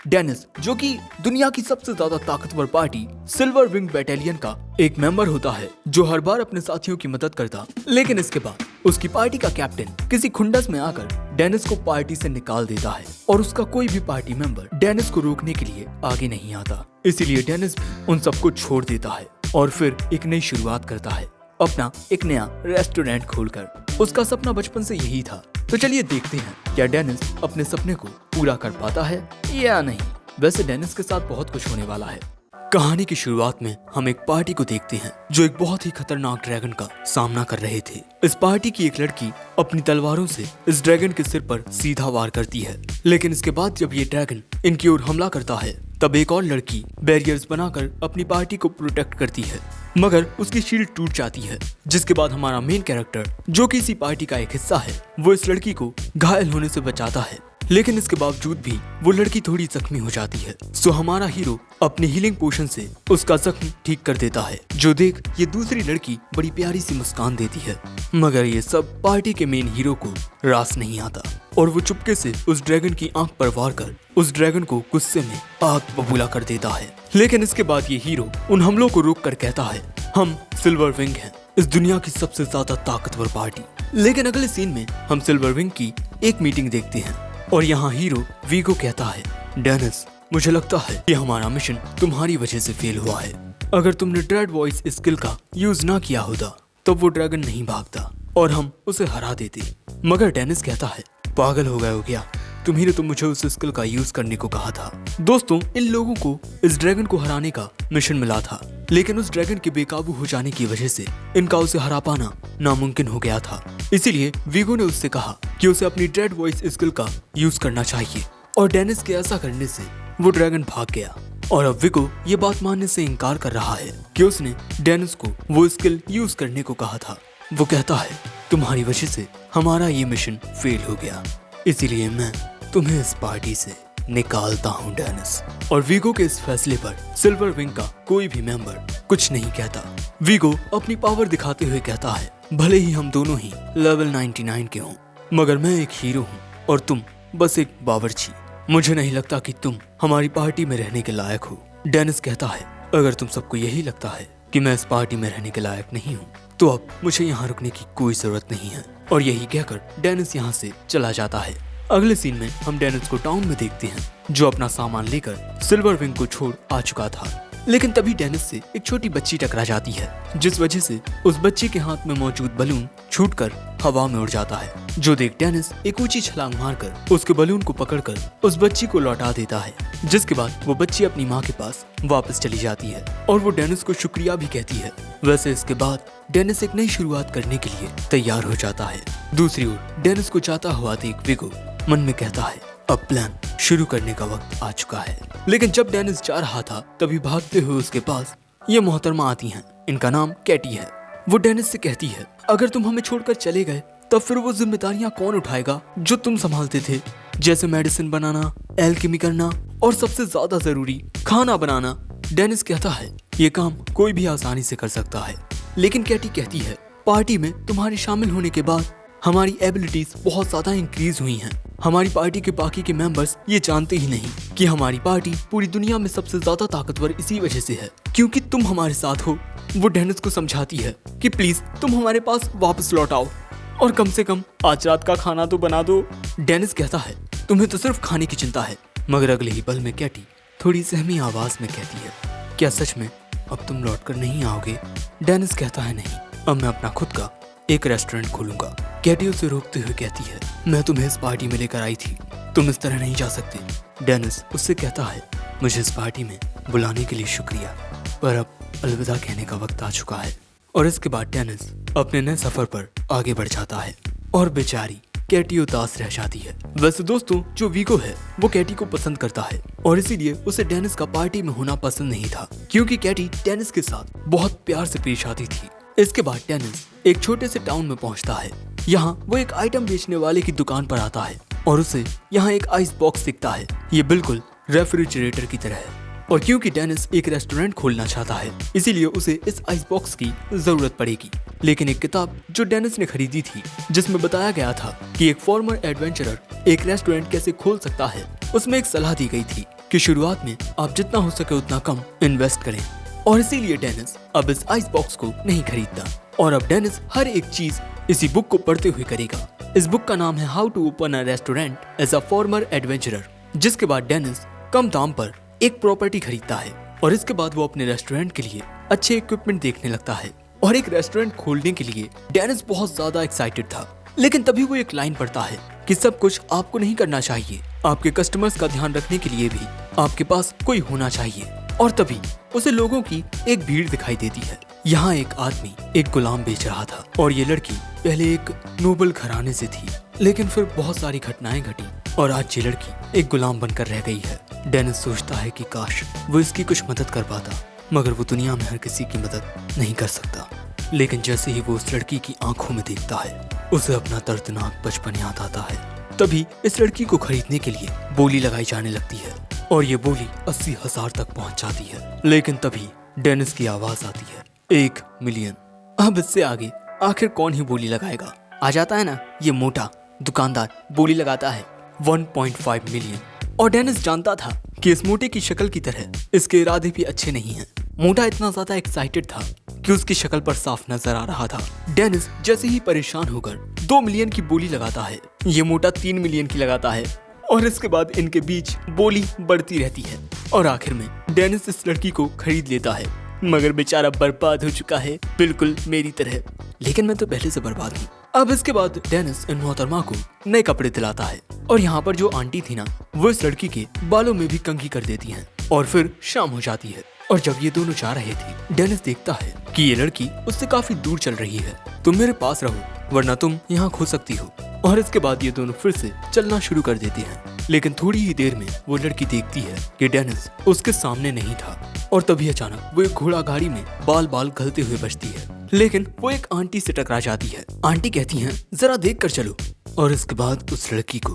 Dennis, जो कि दुनिया की सबसे ज्यादा ताकतवर पार्टी सिल्वर विंग बैटालियन का एक मेंबर होता है, जो हर बार अपने साथियों की मदद करता, लेकिन इसके बाद उसकी पार्टी का कैप्टन किसी खुंडस में आकर डेनिस को पार्टी से निकाल देता है और उसका कोई भी पार्टी मेंबर डेनिस को रोकने के लिए आगे नहीं आता। इसीलिए डेनिस भी उन सबको छोड़ देता है और फिर एक नई शुरुआत करता है, अपना एक नया रेस्टोरेंट खोलकर। उसका सपना बचपन से यही था। तो चलिए देखते हैं क्या डेनिस अपने सपने को पूरा कर पाता है या नहीं। वैसे डेनिस के साथ बहुत कुछ होने वाला है। कहानी की शुरुआत में हम एक पार्टी को देखते हैं जो एक बहुत ही खतरनाक ड्रैगन का सामना कर रहे थे। इस पार्टी की एक लड़की अपनी तलवारों से इस ड्रैगन के सिर पर सीधा वार करती है, लेकिन इसके बाद जब ये ड्रैगन इनकी ओर हमला करता है तब एक और लड़की बैरियर्स बनाकर अपनी पार्टी को प्रोटेक्ट करती है, मगर उसकी शील्ड टूट जाती है। जिसके बाद हमारा मेन कैरेक्टर, जो कि इसी पार्टी का एक हिस्सा है, वो इस लड़की को घायल होने से बचाता है, लेकिन इसके बावजूद भी वो लड़की थोड़ी जख्मी हो जाती है। सो हमारा हीरो अपने हीलिंग पोशन से उसका जख्म ठीक कर देता है, जो देख ये दूसरी लड़की बड़ी प्यारी सी मुस्कान देती है। मगर ये सब पार्टी के मेन हीरो को रास नहीं आता और वो चुपके से उस ड्रैगन की आंख पर वार कर उस ड्रैगन को गुस्से में आग बबूला कर देता है। लेकिन इसके बाद ये हीरो उन हमलों को रोक कर कहता है, हम सिल्वर विंग हैं, इस दुनिया की सबसे ज्यादा ताकतवर पार्टी। लेकिन अगले सीन में हम सिल्वर विंग की एक मीटिंग देखते हैं और यहाँ हीरो वीगो कहता है, डेनिस, मुझे लगता है कि हमारा मिशन तुम्हारी वजह से फेल हुआ है। अगर तुमने ड्रेड वॉइस स्किल का यूज ना किया होता तब वो ड्रैगन नहीं भागता और हम उसे हरा देते। मगर डेनिस कहता है, पागल हो गए हो क्या? तुम्ही ने तो मुझे उस स्किल का यूज करने को कहा था। दोस्तों, इन लोगों को इस ड्रैगन को हराने का मिशन मिला था, लेकिन उस ड्रैगन के बेकाबू हो जाने की वजह से इनका उसे हरा पाना नामुमकिन हो गया था। इसीलिए वीगो ने उससे कहा कि उसे अपनी ड्रेड वॉइस स्किल का यूज करना चाहिए और डेनिस के ऐसा करने से वो ड्रैगन भाग गया। और अब विगो ये बात मानने से इनकार कर रहा है कि उसने डेनिस को वो स्किल यूज करने को कहा था। वो कहता है, तुम्हारी वजह से हमारा ये मिशन फेल हो गया, इसीलिए मैं तुम्हें इस पार्टी से निकालता हूँ डेनिस। और वीगो के इस फैसले पर सिल्वर विंग का कोई भी मेंबर कुछ नहीं कहता। वीगो अपनी पावर दिखाते हुए कहता है, भले ही हम दोनों ही लेवल 99 के हों, मगर मैं एक हीरो हूँ और तुम बस एक बावर्ची। मुझे नहीं लगता कि तुम हमारी पार्टी में रहने के लायक हो। डेनिस कहता है, अगर तुम सबको यही लगता है कि मैं इस पार्टी में रहने के लायक नहीं हूँ तो अब मुझे यहाँ रुकने की कोई जरूरत नहीं है। और यही कहकर डेनिस यहाँ से चला जाता है। अगले सीन में हम डेनिस को टाउन में देखते हैं, जो अपना सामान लेकर सिल्वर विंग को छोड़ आ चुका था। लेकिन तभी डेनिस से एक छोटी बच्ची टकरा जाती है, जिस वजह से उस बच्ची के हाथ में मौजूद बलून छूटकर हवा में उड़ जाता है। जो देख डेनिस एक ऊंची छलांग मारकर उसके बलून को पकड़कर उस बच्ची को लौटा देता है, जिसके बाद वो बच्ची अपनी माँ के पास वापस चली जाती है और वो डेनिस को शुक्रिया भी कहती है। वैसे इसके बाद डेनिस एक नई शुरुआत करने के लिए तैयार हो जाता है। दूसरी ओर डेनिस को जाता हुआ देख विगो मन में कहता है, अब प्लान शुरू करने का वक्त आ चुका है। लेकिन जब डेनिस जा रहा था तभी भागते हुए उसके पास ये मोहतरमा आती हैं। इनका नाम कैटी है। वो डेनिस से कहती है, अगर तुम हमें छोड़कर चले गए तब फिर वो जिम्मेदारियां कौन उठाएगा जो तुम संभालते थे, जैसे मेडिसिन बनाना, एल्केमी करना और सबसे ज्यादा जरूरी खाना बनाना। डेनिस कहता है, ये काम कोई भी आसानी से कर सकता है। लेकिन कैटी कहती है, पार्टी में तुम्हारे शामिल होने के बाद हमारी एबिलिटीज बहुत ज्यादा इंक्रीज हुई हैं। हमारी पार्टी के बाकी के मेंबर्स ये जानते ही नहीं कि हमारी पार्टी पूरी दुनिया में सबसे ज्यादा ताकतवर इसी वजह से है क्योंकि तुम हमारे साथ हो। वो डेनिस को समझाती है कि प्लीज तुम हमारे पास वापस लौट आओ और कम से कम आज रात का खाना तो बना दो। डेनिस कहता है, तुम्हें तो सिर्फ खाने की चिंता है। मगर अगले ही पल में कैटी थोड़ी सहमी आवाज में कहती है, क्या सच में अब तुम लौट कर नहीं आओगे? डेनिस कहता है, नहीं, अब मैं अपना खुद का एक रेस्टोरेंट खोलूंगा। कैटी उसे रोकते हुए कहती है, मैं तुम्हें इस पार्टी में लेकर आई थी, तुम इस तरह नहीं जा सकते। डेनिस उससे कहता है, मुझे इस पार्टी में बुलाने के लिए शुक्रिया, पर अब अलविदा कहने का वक्त आ चुका है। और इसके बाद डेनिस अपने नए सफर पर आगे बढ़ जाता है और बेचारी कैटी उदास रह जाती है। वैसे दोस्तों, जो वीगो है वो कैटी को पसंद करता है और इसीलिए उसे डेनिस का पार्टी में होना पसंद नहीं था, क्योंकि कैटी डेनिस के साथ बहुत प्यार से पेश आती थी। इसके बाद डेनिस एक छोटे से टाउन में पहुंचता है। यहाँ वो एक आइटम बेचने वाले की दुकान पर आता है और उसे यहाँ एक आइस बॉक्स दिखता है। ये बिल्कुल रेफ्रिजरेटर की तरह है और क्योंकि डेनिस एक रेस्टोरेंट खोलना चाहता है इसीलिए उसे इस आइस बॉक्स की जरूरत पड़ेगी। लेकिन एक किताब जो डेनिस ने खरीदी थी, जिसमें बताया गया था कि एक फॉर्मर एडवेंचरर एक रेस्टोरेंट कैसे खोल सकता है, उसमें एक सलाह दी गई थी कि शुरुआत में आप जितना हो सके उतना कम इन्वेस्ट करें, और इसीलिए डेनिस अब इस आइस बॉक्स को नहीं खरीदता और अब डेनिस हर एक चीज इसी बुक को पढ़ते हुए करेगा। इस बुक का नाम है how to open a restaurant as a former adventurer. जिसके बाद डेनिस कम दाम पर एक प्रॉपर्टी खरीदता है और इसके बाद वो अपने रेस्टोरेंट के लिए अच्छे इक्विपमेंट देखने लगता है। और एक रेस्टोरेंट खोलने के लिए डेनिस बहुत ज्यादा एक्साइटेड था, लेकिन तभी वो एक लाइन पढ़ता है कि सब कुछ आपको नहीं करना चाहिए, आपके कस्टमर्स का ध्यान रखने के लिए भी आपके पास कोई होना चाहिए। और तभी उसे लोगों की एक भीड़ दिखाई देती है। यहाँ एक आदमी एक गुलाम बेच रहा था और ये लड़की पहले एक नोबल घराने से थी, लेकिन फिर बहुत सारी घटनाएं घटी और आज ये लड़की एक गुलाम बनकर रह गई है। डेनिस सोचता है कि काश वो इसकी कुछ मदद कर पाता, मगर वो दुनिया में हर किसी की मदद नहीं कर सकता। लेकिन जैसे ही वो उस लड़की की आंखों में देखता है, उसे अपना दर्दनाक बचपन याद आता है। तभी इस लड़की को खरीदने के लिए बोली लगाई जाने लगती है और ये बोली 80,000 तक पहुंच जाती है। लेकिन तभी डेनिस की आवाज आती है 1 मिलियन। अब इससे आगे आखिर कौन ही बोली लगाएगा। आ जाता है ना ये मोटा दुकानदार, बोली लगाता है 1.5 मिलियन। और डेनिस जानता था कि इस मोटे की शक्ल की तरह इसके इरादे भी अच्छे नहीं हैं। मोटा इतना ज्यादा एक्साइटेड था कि उसकी शक्ल पर साफ नजर आ रहा था। डेनिस जैसे ही परेशान होकर 2 मिलियन की बोली लगाता है, ये मोटा 3 मिलियन की लगाता है और इसके बाद इनके बीच बोली बढ़ती रहती है और आखिर में डेनिस इस लड़की को खरीद लेता है। मगर बेचारा बर्बाद हो चुका है, बिल्कुल मेरी तरह। लेकिन मैं तो पहले से बर्बाद हूँ। अब इसके बाद डेनिस इन मोहतरमा को नए कपड़े दिलाता है और यहाँ पर जो आंटी थी ना, वो इस लड़की के बालों में भी कंघी कर देती हैं। और फिर शाम हो जाती है और जब ये दोनों जा रहे थे, डेनिस देखता है कि ये लड़की उससे काफी दूर चल रही है। तुम मेरे पास रहो वरना तुम यहाँ खो सकती हो। और इसके बाद ये दोनों फिर से चलना शुरू कर देते हैं। लेकिन थोड़ी ही देर में वो लड़की देखती है कि डेनिस उसके सामने नहीं था और तभी अचानक वो एक घोड़ा गाड़ी में बाल बाल गलते हुए बचती है। लेकिन वो एक आंटी से टकरा जाती है। आंटी कहती हैं जरा देख कर चलो। और इसके बाद उस लड़की को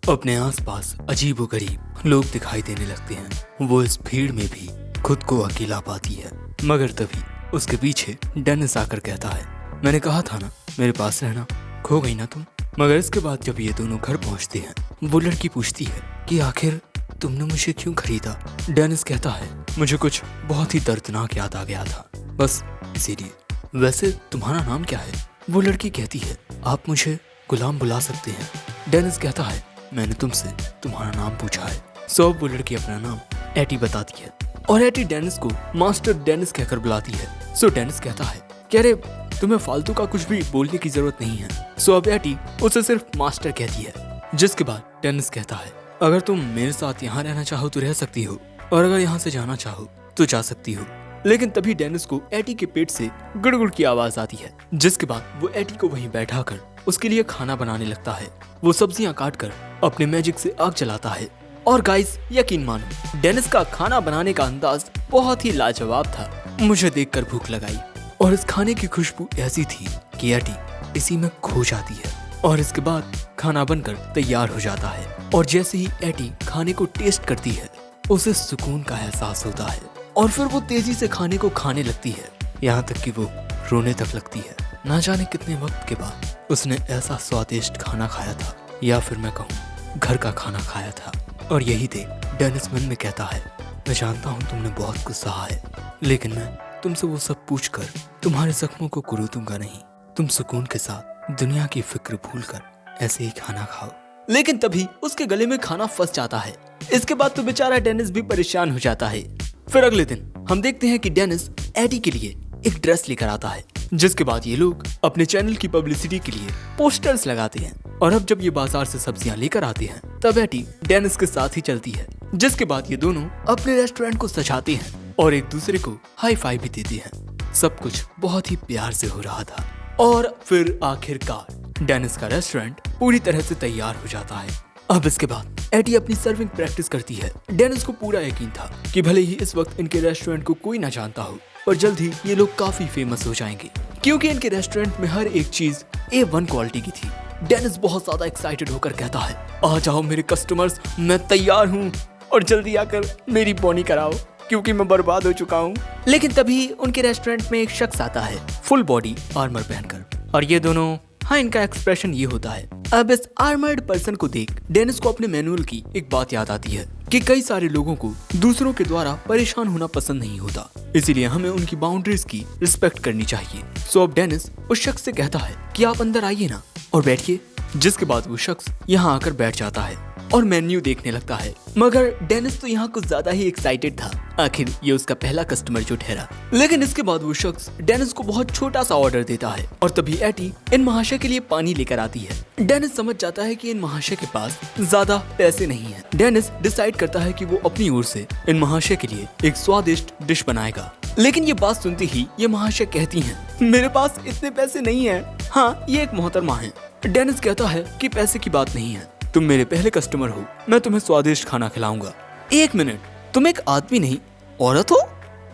अपने आसपास अजीबोगरीब लोग दिखाई देने लगते हैं। वो इस भीड़ में भी खुद को अकेला पाती है। मगर तभी उसके पीछे डेनिस आकर कहता है, मैंने कहा था ना मेरे पास रहना, खो गई ना तुम। मगर इसके बाद जब ये दोनों घर पहुंचते हैं, वो लड़की पूछती है कि आखिर तुमने मुझे क्यों खरीदा। डेनिस कहता है मुझे कुछ बहुत ही दर्दनाक याद आ गया था, बस इसीलिए। वैसे तुम्हारा नाम क्या है। वो लड़की कहती है आप मुझे गुलाम बुला सकते हैं। डेनिस कहता है मैंने तुमसे तुम्हारा नाम पूछा है। सो वो लड़की अपना नाम एटी बताती है और एटी डेनिस को मास्टर डेनिस कहकर बुलाती है। सो डेनिस कहता है कह रहे तुम्हें फालतू का कुछ भी बोलने की जरूरत नहीं है। सो अब एटी उसे सिर्फ मास्टर कहती है। जिसके बाद डेनिस कहता है अगर तुम मेरे साथ यहाँ रहना चाहो तो रह सकती हो और अगर यहाँ से जाना चाहो तो जा सकती हो। लेकिन तभी डेनिस को एटी के पेट से गुड़गुड़ की आवाज आती है। जिसके बाद वो एटी को वहीं बैठाकर उसके लिए खाना बनाने लगता है। वो सब्जियां काट कर अपने मैजिक से आग जलाता है। और गाइस यकीन मानो डेनिस का खाना बनाने का अंदाज बहुत ही लाजवाब था। मुझे देखकर भूख लगाई और इस खाने की खुशबू ऐसी थी कि एटी इसी में खो जाती है। और इसके बाद खाना बनकर तैयार हो जाता है और जैसे ही एटी खाने को टेस्ट करती है, उसे सुकून का एहसास होता है और फिर वो तेजी से खाने को खाने लगती है, यहाँ तक कि वो रोने तक लगती है। ना जाने कितने वक्त के बाद उसने ऐसा स्वादिष्ट खाना खाया था, या फिर मैं कहूँ घर का खाना खाया था। और यही देख डेनिस मन में कहता है मैं जानता हूँ तुमने बहुत कुछ सहा है, लेकिन मैं तुमसे वो सब पूछकर तुम्हारे जख्मों को कुरूदूंगा नहीं। तुम सुकून के साथ दुनिया की फिक्र भूलकर ऐसे ही खाना खाओ। लेकिन तभी उसके गले में खाना फंस जाता है। इसके बाद तो बेचारा डेनिस भी परेशान हो जाता है। फिर अगले दिन हम देखते हैं कि डेनिस एटी के लिए एक ड्रेस लेकर आता है। जिसके बाद ये लोग अपने चैनल की पब्लिसिटी के लिए पोस्टर्स लगाते हैं। और अब जब ये बाजार से सब्जियां लेकर आते हैं, तब एटी डेनिस के साथ ही चलती है। जिसके बाद ये दोनों अपने रेस्टोरेंट को सजाते हैं और एक दूसरे को हाई फाइव भी देते हैं। सब कुछ बहुत ही प्यार से हो रहा था। और फिर आखिरकार डेनिस का रेस्टोरेंट पूरी तरह से तैयार हो जाता है। अब इसके बाद एटी अपनी सर्विंग प्रैक्टिस करती है। डेनिस को पूरा यकीन था कि भले ही इस वक्त इनके रेस्टोरेंट को कोई ना जानता हो, पर जल्द ही ये लोग काफी फेमस हो जाएंगे, क्योंकि इनके रेस्टोरेंट में हर एक चीज A1 क्वालिटी की थी। डेनिस बहुत ज्यादा एक्साइटेड होकर कहता है आ जाओ मेरे कस्टमर्स, मैं तैयार हूँ और जल्दी आकर मेरी बोनी कराओ क्योंकि मैं बर्बाद हो चुका हूँ। लेकिन तभी उनके रेस्टोरेंट में एक शख्स आता है फुल बॉडी आर्मर पहनकर, और ये दोनों हाँ इनका एक्सप्रेशन ये होता है। अब इस आर्मर्ड पर्सन को देख डेनिस को अपने मैनुअल की एक बात याद आती है कि कई सारे लोगों को दूसरों के द्वारा परेशान होना पसंद नहीं होता, इसीलिए हमें उनकी बाउंड्रीज की रिस्पेक्ट करनी चाहिए। सो अब डेनिस उस शख्स से कहता है कि आप अंदर आइए ना और बैठिए, जिसके बाद वो शख्स यहाँ आकर बैठ जाता है और मेन्यू देखने लगता है। मगर डेनिस तो यहाँ कुछ ज्यादा ही एक्साइटेड था, आखिर ये उसका पहला कस्टमर जो ठहरा। लेकिन इसके बाद वो शख्स डेनिस को बहुत छोटा सा ऑर्डर देता है और तभी एटी इन महाशय के लिए पानी लेकर आती है। डेनिस समझ जाता है कि इन महाशय के पास ज्यादा पैसे नहीं है। डेनिस डिसाइड करता है कि वो अपनी ओर से इन महाशय के लिए एक स्वादिष्ट डिश बनाएगा। लेकिन ये बात सुनते ही ये महाशय कहती हैं, मेरे पास इतने पैसे नहीं है। हाँ, ये एक मोहतरमा है। डेनिस कहता है कि पैसे की बात नहीं है, तुम मेरे पहले कस्टमर हो, मैं तुम्हें स्वादिष्ट खाना खिलाऊंगा। एक मिनट, तुम एक आदमी नहीं औरत हो?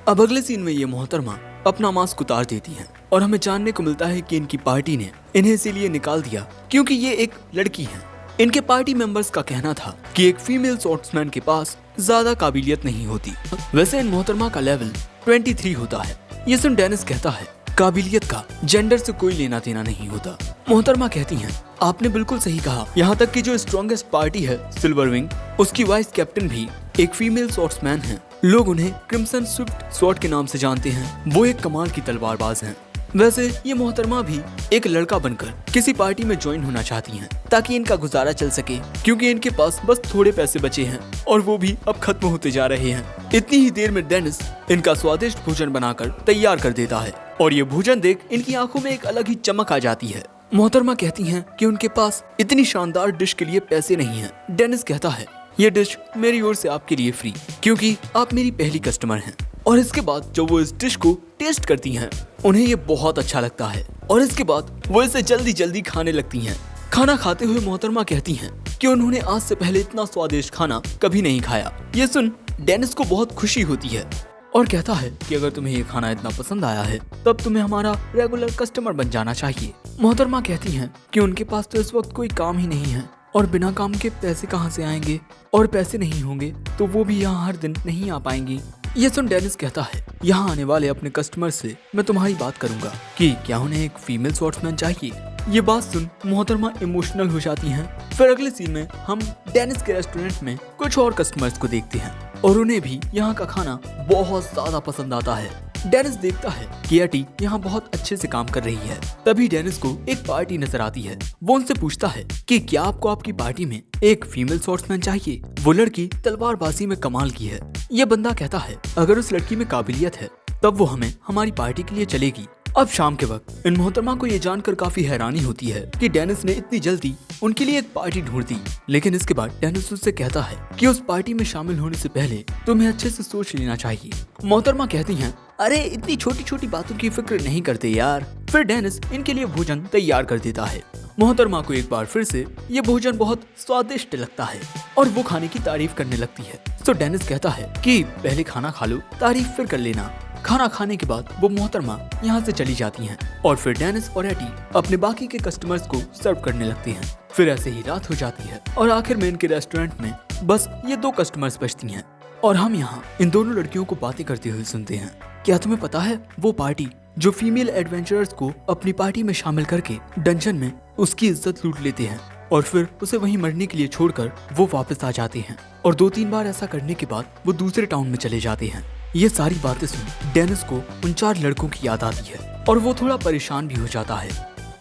अब अगले सीन में ये मोहतरमा अपना मास्क उतार देती हैं और हमें जानने को मिलता है कि इनकी पार्टी ने इन्हें इसीलिए निकाल दिया क्योंकि ये एक लड़की है। इनके पार्टी मेंबर्स का कहना था कि एक फीमेल स्पोर्ट्समैन के पास ज्यादा काबिलियत नहीं होती। वैसे इन मोहतरमा का लेवल 23 होता है। ये सुन डेनिस कहता है, काबिलियत का जेंडर से कोई लेना देना नहीं होता। मोहतरमा कहती हैं, आपने बिल्कुल सही कहा। यहाँ तक कि जो स्ट्रॉन्गेस्ट पार्टी है सिल्वर विंग, उसकी वाइस कैप्टन भी एक फीमेल स्वॉर्ड्समैन है। लोग उन्हें क्रिम्सन स्विफ्ट स्वॉर्ड के नाम से जानते हैं। वो एक कमाल की तलवारबाज हैं। वैसे ये मोहतरमा भी एक लड़का बनकर किसी पार्टी में ज्वाइन होना चाहती हैं ताकि इनका गुजारा चल सके, क्योंकि इनके पास बस थोड़े पैसे बचे हैं और वो भी अब खत्म होते जा रहे हैं। इतनी ही देर में डेनिस इनका स्वादिष्ट भोजन बनाकर तैयार कर देता है और ये भोजन देख इनकी आंखों में एक अलग ही चमक आ जाती है। मोहतरमा कहती हैं कि उनके पास इतनी शानदार डिश के लिए पैसे नहीं हैं। डेनिस कहता है, ये डिश मेरी ओर से आपके लिए फ्री, क्योंकि आप मेरी पहली कस्टमर हैं। और इसके बाद जब वो इस डिश को टेस्ट करती हैं, उन्हें ये बहुत अच्छा लगता है और इसके बाद वो इसे जल्दी जल्दी खाने लगती हैं। खाना खाते हुए मोहतरमा कहती हैं कि उन्होंने आज से पहले इतना स्वादिष्ट खाना कभी नहीं खाया। ये सुन डेनिस को बहुत खुशी होती है और कहता है कि अगर तुम्हें ये खाना इतना पसंद आया है तब तुम्हें हमारा रेगुलर कस्टमर बन जाना चाहिए। मोहतरमा कहती हैं कि उनके पास तो इस वक्त कोई काम ही नहीं है और बिना काम के पैसे कहाँ से आएंगे, और पैसे नहीं होंगे तो वो भी यहाँ हर दिन नहीं आ पाएंगी। ये सुन डेनिस कहता है, यहाँ आने वाले अपने कस्टमर से मैं तुम्हारी बात करूंगा कि क्या उन्हें एक फीमेल स्वॉर्ड्समैन चाहिए। ये बात सुन मोहतरमा इमोशनल हो जाती हैं। फिर अगले सीन में हम डेनिस के रेस्टोरेंट में कुछ और कस्टमर्स को देखते हैं और उन्हें भी यहाँ का खाना बहुत ज्यादा पसंद आता है। डेनिस देखता है कि एटी यहाँ बहुत अच्छे से काम कर रही है। तभी डेनिस को एक पार्टी नजर आती है। वो उनसे पूछता है कि क्या आपको आपकी पार्टी में एक फीमेल स्वॉर्ड्समैन चाहिए? वो लड़की तलवारबाजी में कमाल की है। ये बंदा कहता है, अगर उस लड़की में काबिलियत है तब वो हमें हमारी पार्टी के लिए चलेगी। अब शाम के वक्त इन मोहतरमा को ये जानकर काफी हैरानी होती है कि डेनिस ने इतनी जल्दी उनके लिए एक पार्टी ढूंढ दी। लेकिन इसके बाद डेनिस उससे कहता है कि उस पार्टी में शामिल होने से पहले तुम्हें अच्छे से सोच लेना चाहिए। मोहतरमा कहती हैं, अरे इतनी छोटी छोटी बातों की फिक्र नहीं करते यार। फिर डेनिस इनके लिए भोजन तैयार कर देता है। मोहतरमा को एक बार फिर से ये भोजन बहुत स्वादिष्ट लगता है और वो खाने की तारीफ करने लगती है। तो डेनिस कहता है कि पहले खाना खा लो, तारीफ फिर कर लेना। खाना खाने के बाद वो मोहतरमा यहाँ से चली जाती हैं और फिर डेनिस और एटी अपने बाकी के कस्टमर्स को सर्व करने लगते हैं। फिर ऐसे ही रात हो जाती है और आखिर में इनके रेस्टोरेंट में बस ये 2 कस्टमर्स बचती हैं और हम यहाँ इन दोनों लड़कियों को बातें करते हुए सुनते हैं। क्या तुम्हें पता है वो पार्टी जो फीमेल एडवेंचरर्स को अपनी पार्टी में शामिल करके डंजन में उसकी इज्जत लूट लेते हैं और फिर उसे वहीं मरने के लिए छोड़कर वो वापस आ जाते हैं और 2-3 बार ऐसा करने के बाद वो दूसरे टाउन में चले जाते हैं। ये सारी बातें सुन डेनिस को उन 4 लड़कों की याद आती है और वो थोड़ा परेशान भी हो जाता है।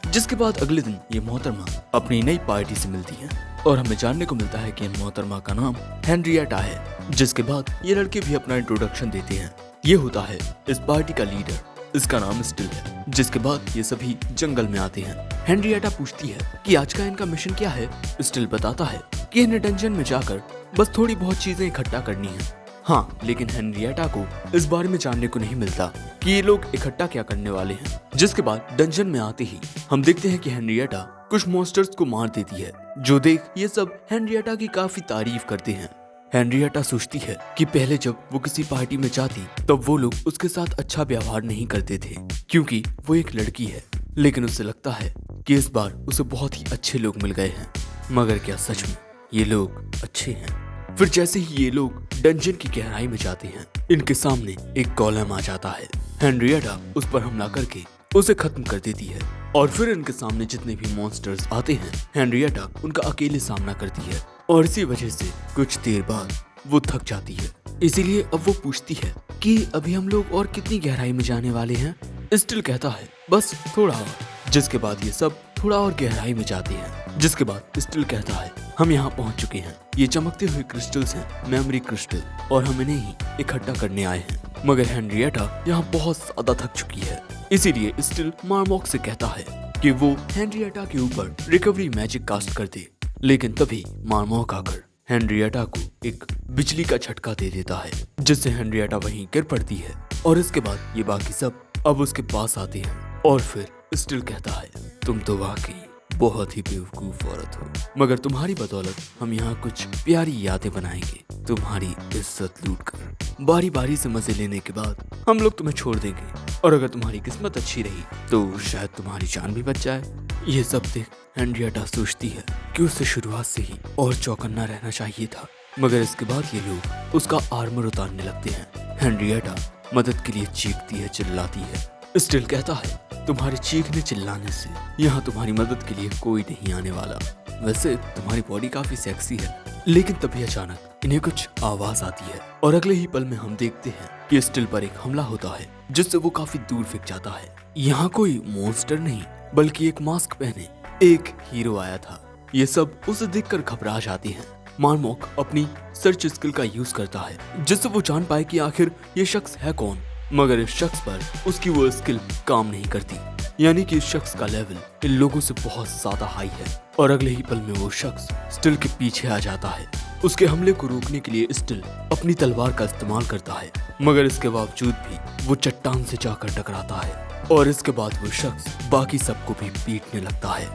जिसके बाद अगले दिन ये मोहतरमा अपनी नई पार्टी से मिलती है और हमें जानने को मिलता है कि इन मोहतरमा का नाम हेनरिएटा है। जिसके बाद ये लड़के भी अपना इंट्रोडक्शन देते हैं। ये होता है इस पार्टी का लीडर, इसका नाम स्टिल है। जिसके बाद ये सभी जंगल में आते हैं। हेनरिएटा पूछती है कि आज का इनका मिशन क्या है। स्टिल बताता है कि इन्हें डंजन में जाकर बस थोड़ी बहुत चीजें इकट्ठा करनी है। हाँ, लेकिन हेनरिएटा को इस बारे में जानने को नहीं मिलता कि ये लोग इकट्ठा क्या करने वाले हैं। जिसके बाद डंजन में आते ही हम देखते हैं कि हेनरिएटा कुछ मॉन्स्टर्स को मार देती है, जो देख ये सब हेनरिएटा की काफी तारीफ करते हैं। हेनरिएटा सोचती है कि पहले जब वो किसी पार्टी में जाती तब वो लोग उसके साथ अच्छा व्यवहार नहीं करते थे क्योंकि वो एक लड़की है। लेकिन उसे लगता है कि इस बार उसे बहुत ही अच्छे लोग मिल गए हैं। मगर क्या सच में ये लोग अच्छे हैं? फिर जैसे ही ये लोग डंजन की गहराई में जाते हैं, इनके सामने एक गोलेम आ जाता है। हेनरिएटा उस पर हमला करके उसे खत्म कर देती है और फिर इनके सामने जितने भी मॉन्स्टर्स आते हैं, हेनरिएटा उनका अकेले सामना करती है और इसी वजह से कुछ देर बाद वो थक जाती है। इसीलिए अब वो पूछती है कि अभी हम लोग और कितनी गहराई में जाने वाले हैं। स्टिल कहता है बस थोड़ा और, जिसके बाद ये सब थोड़ा और गहराई में जाते हैं। जिसके बाद स्टिल कहता है हम यहाँ पहुँच चुके हैं, ये चमकते हुए क्रिस्टल्स हैं मेमोरी क्रिस्टल, और हम इन्हें ही इकट्ठा करने आए हैं। मगर हेनरिएटा यहाँ बहुत ज्यादा थक चुकी है, इसीलिए स्टिल मार्मॉक से कहता है कि वो हेनरिएटा के ऊपर रिकवरी मैजिक कास्ट कर दे। लेकिन तभी मार्मॉक आकर हेनरिएटा को एक बिजली का झटका दे देता है, जिससे हेनरिएटा वहीं गिर पड़ती है। और इसके बाद ये बाकी सब अब उसके पास आते हैं और फिर स्टिल कहता है तुम तो वाकई बहुत ही बेवकूफ औरत हो, मगर तुम्हारी बदौलत हम यहाँ कुछ प्यारी यादें बनाएंगे, तुम्हारी इज्जत लूट कर। बारी बारी से मजे लेने के बाद हम लोग तुम्हें छोड़ देंगे, और अगर तुम्हारी किस्मत अच्छी रही तो शायद तुम्हारी जान भी बच जाए। ये सब देख हेनरिएटा सोचती है कि उसे शुरुआत से ही और चौकन्ना रहना चाहिए था, मगर इसके बाद ये लोग उसका आर्मर उतारने लगते हैं। हेनरिएटा मदद के लिए चीखती है, चिल्लाती है। स्टिल कहता है तुम्हारे चीखने चिल्लाने से यहाँ तुम्हारी मदद के लिए कोई नहीं आने वाला। वैसे तुम्हारी बॉडी काफी सेक्सी है। लेकिन तभी अचानक इन्हें कुछ आवाज आती है, और अगले ही पल में हम देखते हैं कि स्टिल पर एक हमला होता है, जिससे वो काफी दूर फेंक जाता है। यहाँ कोई मॉन्स्टर नहीं बल्कि एक मास्क पहने एक हीरो आया था। ये सब उसे देखकर घबरा जाते हैं। मार्मॉक अपनी सर्च स्किल का यूज करता है, जिससे वो जान पाए कि आखिर ये शख्स है कौन। मगर इस शख्स पर उसकी वो स्किल काम नहीं करती, यानी कि इस शख्स का लेवल इन लोगों से बहुत ज्यादा हाई है। और अगले ही पल में वो शख्स स्टिल के पीछे आ जाता है। उसके हमले को रोकने के लिए स्टिल अपनी तलवार का इस्तेमाल करता है, मगर इसके बावजूद भी वो चट्टान से जाकर टकराता है, और इसके बाद वो शख्स बाकी सबको भी पीटने लगता है।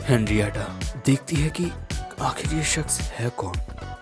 हेनरिएटा देखती है कि आखिर ये शख्स है कौन,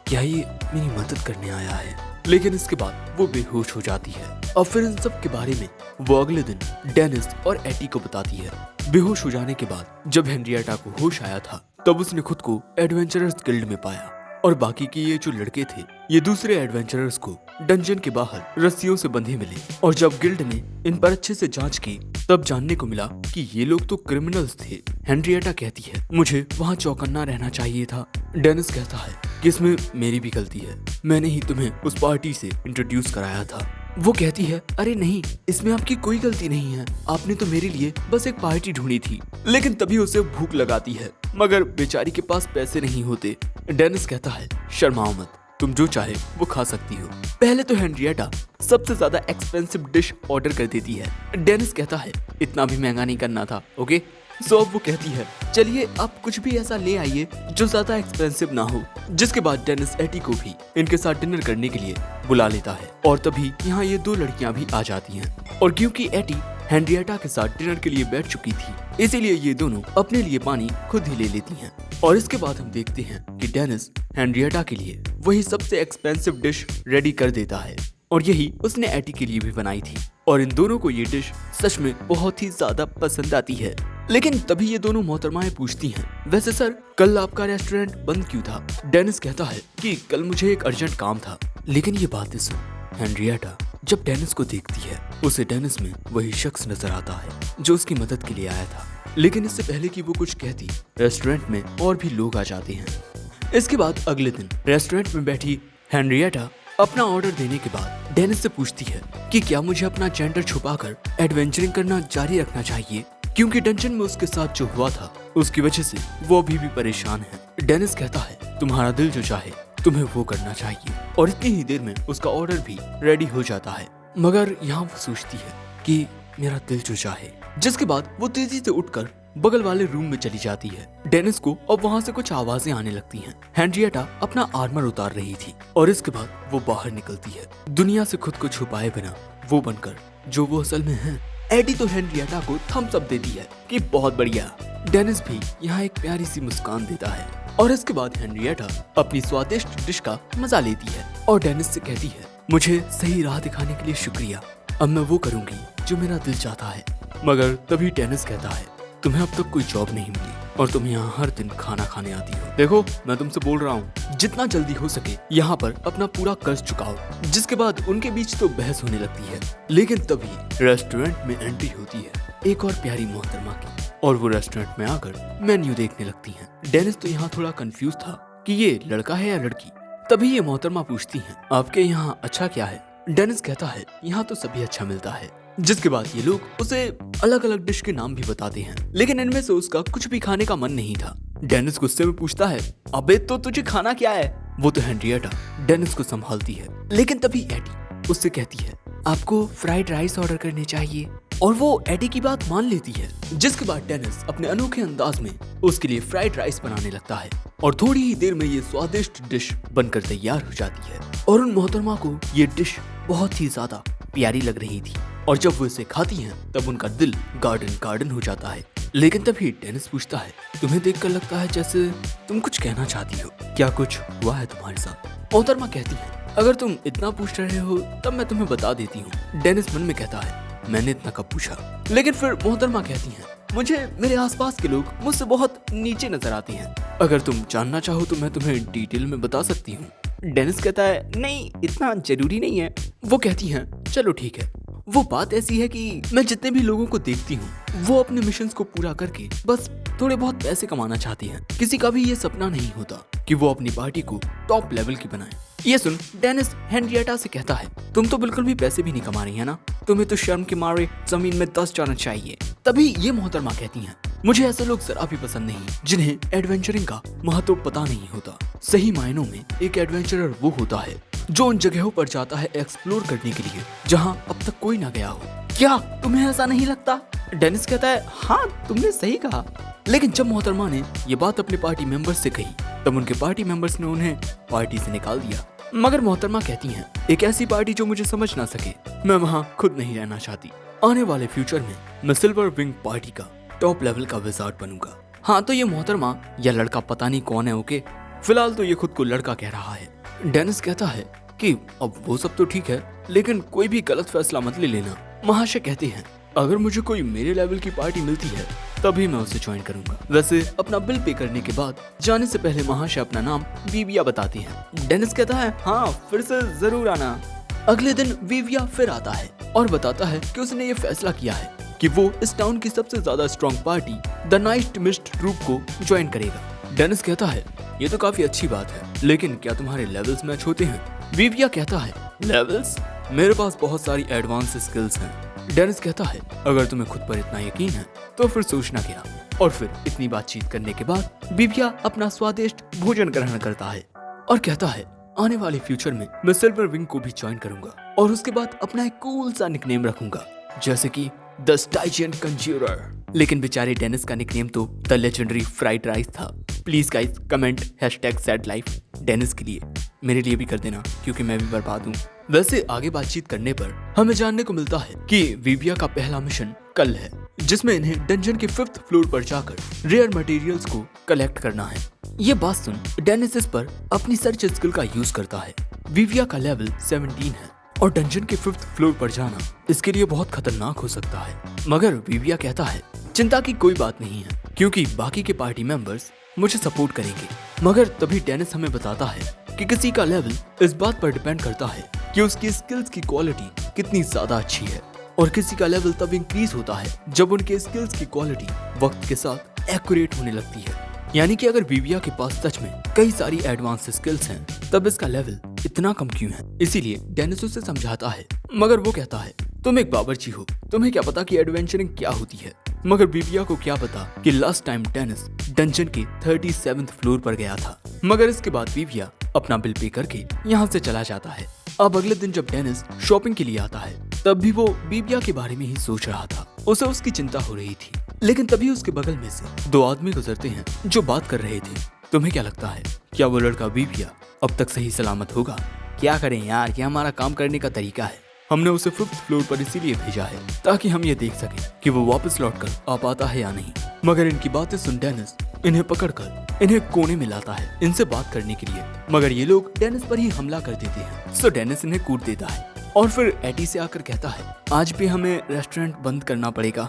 क्या ये मेरी मदद करने आया है। लेकिन इसके बाद वो बेहोश हो जाती है। और फिर इन सब के बारे में वो अगले दिन डेनिस और एटी को बताती है। बेहोश हो जाने के बाद जब हेनरिएटा को होश आया था, तब उसने खुद को एडवेंचरर्स गिल्ड में पाया, और बाकी के ये जो लड़के थे ये दूसरे एडवेंचरर्स को डंजन के बाहर रस्सियों से बंधे मिले। और जब गिल्ड ने इन पर अच्छे से जांच की, तब जानने को मिला कि ये लोग तो क्रिमिनल्स थे। हेनरिएटा कहती है मुझे वहाँ चौकन्ना रहना चाहिए था। डेनिस कहता है कि इसमें मेरी भी गलती है, मैंने ही तुम्हें उस पार्टी से इंट्रोड्यूस कराया था। वो कहती है अरे नहीं, इसमें आपकी कोई गलती नहीं है, आपने तो मेरे लिए बस एक पार्टी ढूंढी थी। लेकिन तभी उसे भूख लगाती है, मगर बेचारी के पास पैसे नहीं होते। डेनिस कहता है शर्माओ मत, तुम जो चाहे वो खा सकती हो। पहले तो हेनरिएटा सबसे ज्यादा एक्सपेंसिव डिश ऑर्डर कर देती है। डेनिस कहता है इतना भी महंगा नहीं करना था, ओके। सो अब वो कहती है चलिए आप कुछ भी ऐसा ले आइए जो ज्यादा एक्सपेंसिव ना हो। जिसके बाद डेनिस एटी को भी इनके साथ डिनर करने के लिए बुला लेता है, और तभी यहाँ ये दो लड़कियां भी आ जाती हैं। और क्योंकि एटी हेनरिएटा के साथ डिनर के लिए बैठ चुकी थी, इसीलिए ये दोनों अपने लिए पानी खुद ही ले लेती हैं। और इसके बाद हम देखते हैं कि डेनिस हेनरिएटा के लिए वही सबसे एक्सपेंसिव डिश रेडी कर देता है, और यही उसने एटी के लिए भी बनाई थी। और इन दोनों को ये डिश सच में बहुत ही ज्यादा पसंद आती है। लेकिन तभी ये दोनों मोहतरमाएं पूछती हैं वैसे सर कल आपका रेस्टोरेंट बंद क्यों था। डेनिस कहता है कि कल मुझे एक अर्जेंट काम था। लेकिन ये बातें सुन हेनरिएटा जब डेनिस को देखती है, उसे डेनिस में वही शख्स नजर आता है जो उसकी मदद के लिए आया था। लेकिन इससे पहले कि वो कुछ कहती, रेस्टोरेंट में और भी लोग आ जाते हैं। इसके बाद अगले दिन रेस्टोरेंट में बैठी हेनरिएटा अपना ऑर्डर देने के बाद डेनिस से पूछती है कि क्या मुझे अपना जेंडर छुपाकर एडवेंचरिंग करना जारी रखना चाहिए, क्योंकि डंजन में उसके साथ जो हुआ था उसकी वजह से वो अभी भी परेशान है। डेनिस कहता है तुम्हारा दिल जो चाहे तुम्हें वो करना चाहिए, और इतनी ही देर में उसका ऑर्डर भी रेडी हो जाता है। मगर यहाँ वो सोचती है कि मेरा दिल जो चाहे। जिसके बाद वो तेजी से उठकर बगल वाले रूम में चली जाती है। डेनिस को अब वहाँ से कुछ आवाजें आने लगती हैं। हेनरिएटा अपना आर्मर उतार रही थी, और इसके बाद वो बाहर निकलती है, दुनिया से खुद को छुपाए बिना वो बनकर जो वो असल में है। एडी तो हेनरिएटा को थम्स अप देती है कि बहुत बढ़िया। डेनिस भी यहाँ एक प्यारी सी मुस्कान देता है, और इसके बाद हेनरिएटा अपनी स्वादिष्ट डिश का मजा लेती है, और डेनिस से कहती है मुझे सही राह दिखाने के लिए शुक्रिया, अब मैं वो करूंगी जो मेरा दिल चाहता है। मगर तभी डेनिस कहता है तुम्हें अब तक कोई जॉब नहीं मिली, और तुम यहाँ हर दिन खाना खाने आती हो। देखो मैं तुमसे बोल रहा हूँ जितना जल्दी हो सके यहाँ पर अपना पूरा कर्ज चुकाओ। जिसके बाद उनके बीच तो बहस होने लगती है। लेकिन तभी रेस्टोरेंट में एंट्री होती है एक और प्यारी मोहतरमा की, और वो रेस्टोरेंट में आकर मेन्यू देखने लगती हैं। डेनिस तो यहाँ थोड़ा कंफ्यूज था कि ये लड़का है या लड़की। तभी ये मोहतरमा पूछती हैं, आपके यहाँ अच्छा क्या है? डेनिस कहता है, यहाँ तो सभी अच्छा मिलता है। जिसके बाद ये लोग उसे अलग अलग डिश के नाम भी बताते हैं, लेकिन इनमें से उसका कुछ भी खाने का मन नहीं था। डेनिस गुस्से में पूछता है, अबे तो तुझे खाना क्या है? वो तो हेनरिएटा डेनिस को संभालती है, लेकिन तभी एडी उससे कहती है, आपको फ्राइड राइस ऑर्डर करने चाहिए, और वो एडी की बात मान लेती है। जिसके बाद डेनिस अपने अनोखे अंदाज में उसके लिए फ्राइड राइस बनाने लगता है और थोड़ी ही देर में ये स्वादिष्ट डिश बनकर तैयार हो जाती है और उन मोहतरमा को ये डिश बहुत ही ज्यादा प्यारी लग रही थी और जब वो इसे खाती हैं तब उनका दिल गार्डन गार्डन हो जाता है। लेकिन तभी डेनिस पूछता है, तुम्हें देखकर लगता है जैसे तुम कुछ कहना चाहती हो, क्या कुछ हुआ है तुम्हारे साथ? मोहतरमा कहती है, अगर तुम इतना पूछ रहे हो तब मैं तुम्हें बता देती हूँ। डेनिस मन में कहता है, मैंने इतना कब पूछा? लेकिन फिर मोहतरमा कहती हैं, मुझे मेरे आसपास के लोग मुझसे बहुत नीचे नजर आते हैं, अगर तुम जानना चाहो तो मैं तुम्हें डिटेल में बता सकती हूँ। डेनिस कहता है, नहीं इतना जरूरी नहीं है। वो कहती हैं, चलो ठीक है। वो बात ऐसी है कि मैं जितने भी लोगों को देखती हूँ वो अपने मिशंस को पूरा करके बस थोड़े बहुत पैसे कमाना चाहती हैं। किसी का भी ये सपना नहीं होता कि वो अपनी पार्टी को टॉप लेवल की बनाए। ये सुन डेनिस हेनरिएटा से कहता है, तुम तो बिल्कुल भी पैसे भी नहीं कमा रही है ना, तुम्हें तो शर्म के मारे जमीन में दस जाना चाहिए। तभी ये मोहतरमा कहती हैं, मुझे ऐसे लोग जरा भी पसंद नहीं जिन्हें एडवेंचरिंग का महत्व पता नहीं होता। सही मायनों में एक एडवेंचरर वो होता है जो उन जगहों पर जाता है एक्सप्लोर करने के लिए जहां अब तक कोई ना गया हो। क्या तुम्हें ऐसा नहीं लगता? डेनिस कहता है, हाँ तुमने सही कहा। लेकिन जब मोहतरमा ने ये बात अपने पार्टी मेंबर्स से कही तब उनके पार्टी मेंबर्स ने उन्हें पार्टी से निकाल दिया। मगर मोहतरमा कहती हैं, एक ऐसी पार्टी जो मुझे समझ ना सके, मैं वहाँ खुद नहीं रहना चाहती। आने वाले फ्यूचर में मैं सिल्वर विंग पार्टी का टॉप लेवल का विजार्ड बनूंगा। हाँ तो ये मोहतरमा या लड़का पता नहीं कौन है, ओके फिलहाल तो ये खुद को लड़का कह रहा है। डेनिस कहता है कि अब वो सब तो ठीक है लेकिन कोई भी गलत फैसला मत ले लेना। महाशय कहते हैं, अगर मुझे कोई मेरे लेवल की पार्टी मिलती है तभी मैं उसे ज्वाइन करूंगा। वैसे अपना बिल पे करने के बाद जाने से पहले महाशय अपना नाम विविया बताती हैं। डेनिस कहता है, हाँ फिर से जरूर आना। अगले दिन विविया फिर आता है और बताता है कि उसने ये फैसला किया है कि वो इस टाउन की सबसे ज्यादा strong party the night mist troop को ज्वाइन करेगा। डेनिस कहता है, ये तो काफी अच्छी बात है, लेकिन क्या तुम्हारे लेवल्स मैच होते हैं? विविया कहता है, लेवल्स? मेरे पास बहुत सारी एडवांस स्किल्स हैं। डेनिस कहता है, अगर तुम्हें खुद पर इतना यकीन है तो फिर सोचना क्या। और फिर इतनी बातचीत करने के बाद विविया अपना स्वादिष्ट भोजन ग्रहण करता है और कहता है, आने वाले फ्यूचर में मैं सिल्वर विंग को भी ज्वाइन करूंगा और उसके बाद अपना एक कूल सा निकनेम रखूंगा, जैसे कि द स्टाइजियन कंज्यूरर। लेकिन बेचारे डेनिस का निकनेम तो द लेजेंडरी फ्राइड राइस था। Please guys comment #SadLife Dennis के लिए, मेरे लिए भी कर देना क्योंकि मैं भी बर्बाद हूँ। वैसे आगे बातचीत करने पर हमें जानने को मिलता है कि विविया का पहला मिशन कल है, जिसमें इन्हें डंजन के 5th फ्लोर पर जाकर रेयर मटेरियल्स को कलेक्ट करना है। ये बात सुन डेनिस इस पर अपनी सर्च स्किल का यूज करता है। विविया का लेवल 17 है और डंजन के 5th फ्लोर पर जाना इसके लिए बहुत खतरनाक हो सकता है। मगर विविया कहता है, चिंता की कोई बात नहीं है क्योंकि बाकी के पार्टी मेंबर्स मुझे सपोर्ट करेंगे। मगर तभी डेनिस हमें बताता है कि किसी का लेवल इस बात पर डिपेंड करता है कि उसकी स्किल्स की क्वालिटी कितनी ज्यादा अच्छी है और किसी का लेवल तब इंक्रीज होता है जब उनके स्किल्स की क्वालिटी वक्त के साथ एक्यूरेट होने लगती है। यानी कि अगर विविया के पास सच में कई सारी एडवांस स्किल्स हैं तब इसका लेवल इतना कम क्यों है। इसीलिए डेनिस उसे समझाता है, मगर वो कहता है, तुम एक बावर्ची हो, तुम्हें क्या पता कि एडवेंचरिंग क्या होती है। मगर विविया को क्या पता कि लास्ट टाइम डेनिस डंजन के 37th फ्लोर पर गया था। मगर इसके बाद विविया अपना बिल पे करके यहाँ से चला जाता है। अब अगले दिन जब डेनिस शॉपिंग के लिए आता है तब भी वो विविया के बारे में ही सोच रहा था। उसे उसकी चिंता हो रही थी। लेकिन तभी उसके बगल में से 2 आदमी गुजरते हैं जो बात कर रहे थे। तुम्हें क्या लगता है, क्या वो लड़का विविया अब तक सही सलामत होगा? क्या करें यार, ये हमारा काम करने का तरीका है। हमने उसे 5th फ्लोर पर इसीलिए भेजा है ताकि हम ये देख सकें कि वो वापस लौटकर आ पाता है या नहीं। मगर इनकी बातें सुन डेनिस इन्हें पकड़कर इन्हें कोने में लाता है इनसे बात करने के लिए। मगर ये लोग डेनिस पर ही हमला कर देते हैं। सो डेनिस इन्हें कूट देता है और फिर एटी से आकर कहता है, आज भी हमें रेस्टोरेंट बंद करना पड़ेगा।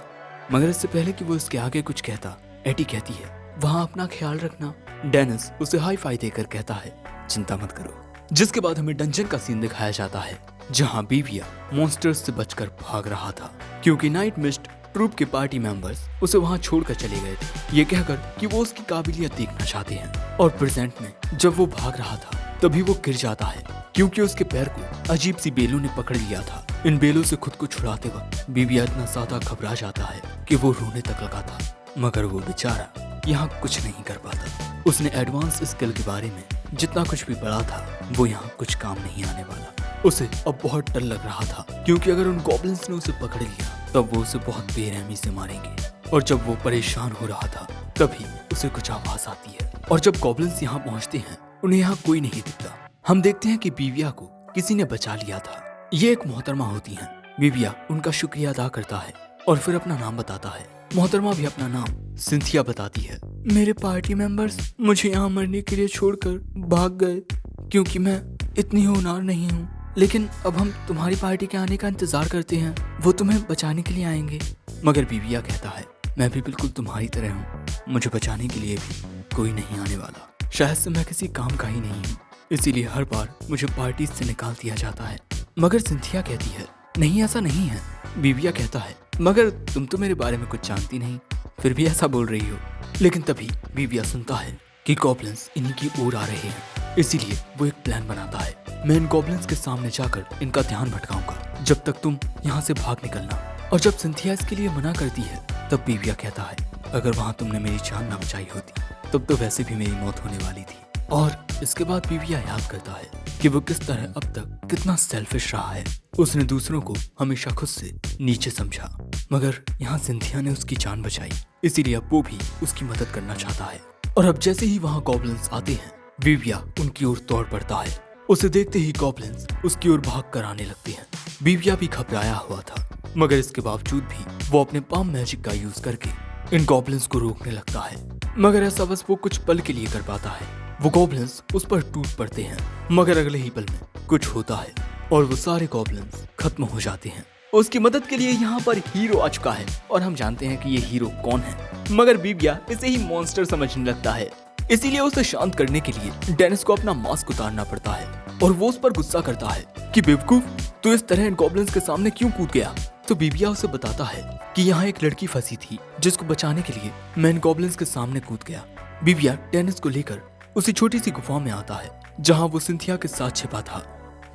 मगर इससे पहले कि वो इसके आगे कुछ कहता, एटी कहती है, वहाँ अपना ख्याल रखना। डेनिस उसे हाई फाई देकर कहता है, चिंता मत करो। जिसके बाद हमें डंजन का सीन दिखाया जाता है जहाँ विविया मॉन्स्टर्स से बचकर भाग रहा था क्योंकि नाइट मिस्ट ट्रूप के पार्टी मेंबर्स उसे वहाँ छोड़कर चले गए थे, ये कहकर कि वो उसकी काबिलियत देखना चाहते हैं। और प्रेजेंट में जब वो भाग रहा था तभी वो गिर जाता है क्योंकि उसके पैर को अजीब सी बेलों ने पकड़ लिया था। इन बेलों से खुद को छुड़ाते वक्त बीबिया इतना ज्यादा घबरा जाता है कि वो रोने तक लगा था, मगर वो बेचारा यहाँ कुछ नहीं कर पाता। उसने एडवांस स्किल के बारे में जितना कुछ भी पढ़ा था वो यहाँ कुछ काम नहीं आने वाला। उसे अब बहुत डर लग रहा था क्योंकि अगर उन गॉब्लिन्स ने उसे पकड़ लिया तब वो उसे बहुत बेरहमी से मारेंगे। और जब वो परेशान हो रहा था तभी उसे कुछ आवाज आती है और जब गॉब्लिन्स यहाँ पहुँचते हैं उन्हें यहाँ कोई नहीं दिखता। हम देखते हैं कि बीबिया को किसी ने बचा लिया था। ये एक मोहतरमा होती हैं। बीबिया उनका शुक्रिया अदा करता है और फिर अपना नाम बताता है। मोहतरमा भी अपना नाम सिंथिया बताती है। मेरे पार्टी मेंबर्स मुझे यहाँ मरने के लिए छोड़कर भाग गए क्योंकि मैं इतनी होनहार नहीं हूँ, लेकिन अब हम तुम्हारी पार्टी के आने का इंतजार करते हैं, वो तुम्हें बचाने के लिए आएंगे। मगर बीबिया कहता है मैं भी बिल्कुल तुम्हारी तरह हूँ, मुझे बचाने के लिए भी कोई नहीं आने वाला। शायद से मैं किसी काम का ही नहीं हूँ, इसीलिए हर बार मुझे पार्टी से निकाल दिया जाता है। मगर सिंथिया कहती है नहीं ऐसा नहीं है। बीबिया कहता है मगर तुम तो मेरे बारे में कुछ जानती नहीं, फिर भी ऐसा बोल रही हो। लेकिन तभी बीबिया सुनता है कि गॉब्लिन्स इन्हीं की ओर आ रहे हैं, इसीलिए वो एक प्लान बनाता है। मैं इन गॉब्लिन्स के सामने जाकर इनका ध्यान भटकाऊंगा जब तक तुम यहाँ से भाग निकलना। और जब सिंथिया इसके लिए मना करती है तब बीबिया कहता है अगर वहाँ तुमने मेरी जान ना बचाई होती तब तो वैसे भी मेरी मौत होने वाली थी। और इसके बाद बीबिया याद करता है कि वो किस तरह अब तक कितना सेल्फिश रहा है। उसने दूसरों को हमेशा खुद से नीचे समझा, मगर यहाँ सिंथिया ने उसकी जान बचाई, इसीलिए अब वो भी उसकी मदद करना चाहता है। और अब जैसे ही वहाँ गॉब्लिन्स आते हैं बीबिया उनकी ओर दौड़ पड़ता है। उसे देखते ही गॉब्लिन्स उसकी ओर भाग कर आने लगते हैं। बीबिया भी घबराया हुआ था, मगर इसके बावजूद भी वो अपने पाम मैजिक का यूज करके इन गॉब्लिन्स को रोकने लगता है। मगर ऐसा बस वो कुछ पल के लिए कर पाता है। वो गॉब्लिन्स उस पर टूट पड़ते हैं, मगर अगले ही पल में कुछ होता है और वो सारे गॉब्लिन्स खत्म हो जाते हैं। उसकी मदद के लिए यहाँ पर हीरो आ चुका है और हम जानते हैं कि ये हीरो कौन है, मगर बीबिया इसे ही मॉन्स्टर समझने लगता है। इसीलिए उसे शांत करने के लिए डेनिस को अपना मास्क उतारना पड़ता है और वो उस पर गुस्सा करता है कि बेवकूफ तू इस तरह इन गॉब्लिन्स के सामने क्यों कूद गया। तो बीबिया उसे बताता है कि यहाँ एक लड़की फंसी थी जिसको बचाने के लिए मैं इन गॉब्लिन्स के सामने कूद गया। बीबिया डेनिस को लेकर उसी छोटी सी गुफा में आता है जहाँ वो सिंथिया के साथ छिपा था,